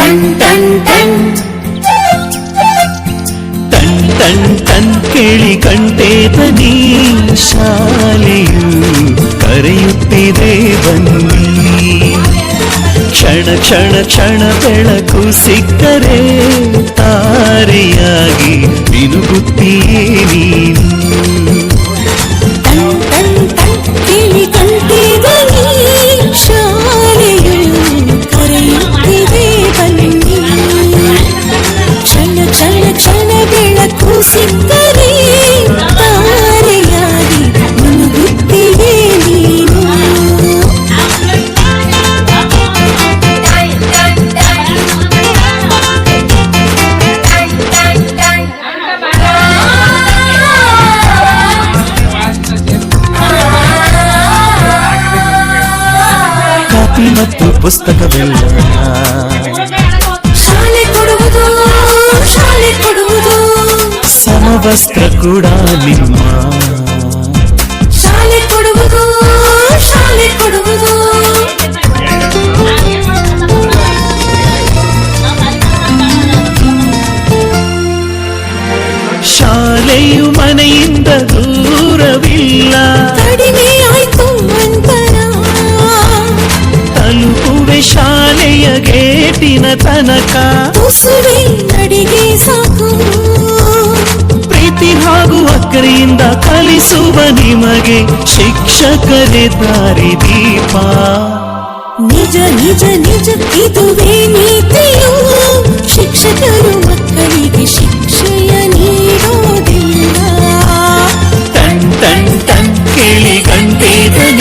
ton ton ton ton ton ton ಕೇಳಿ ಗಂಟೆ ಧ್ವನಿ ಶಾಲೆಯು ಕರೆಯುತ್ತಿದೆ ಬನ್ನಿ ಕ್ಷಣ ಕ್ಷಣ ಕ್ಷಣ ಬೆಳಕು ಸಿಕ್ಕರೆ ತಾರೆಯಾಗಿ ಮಿನುಗುತ್ತೀಯೇ ನೀನು ಟನ್ ಟನ್ ಟನ್ ಕೇಳಿ ಗಂಟೆ ಧ್ವನಿ ಶಾಲೆಯು ಕರೆಯುತ್ತಿದೆ ಬನ್ನಿ ಕ್ಷಣ ಕ್ಷಣ ಕ್ಷಣ ಬೆಳಕು ಸಿಕ್ಕರೆ ತಾರೆಯಾಗಿ ಮುನುಗುತ್ತೀಯೇ ನೀನು ಕಾಪಿ ಮತ್ತು ಪುಸ್ತಕವೆಲ್ಲ ಶಾಲೆ ಕೊಡುವುದು ಸಮವಸ್ತ್ರ ಕೂಡ ನಿಮ್ಮ ಶಾಲೆ ಕೊಡುವುದು ಶಾಲೆಯು ಮನೆಯಿಂದ ದೂರವಿಲ್ಲ ಕಡಿಮೆ ಆಯ್ತು ಅಂತರ ತಲುಪುವೆ ಶಾಲೆಯ ಗೇಟಿನ ತನಕ ತುಸುವೆ ನಡಿಗೆ ಸಾಕು ಪ್ರೀತಿ ಹಾಗೂ ಅಕ್ಕರೆಯಿಂದ ಕಲಿಸುವ ನಿಮಗೆ ಶಿಕ್ಷಕರೇ ದಾರಿ ದೀಪ ನಿಜ ನಿಜ ನಿಜ ಇದುವೇ ನೀತಿಯು ಶಿಕ್ಷಕರು ಮಕ್ಕಳಿಗೆ ಶಿಕ್ಷೆಯ ನೀಡೋದಿಲ್ಲ ಟನ್ ಟನ್ ಟನ್ ಕೇಳಿ ಗಂಟೆ ಧ್ವನಿ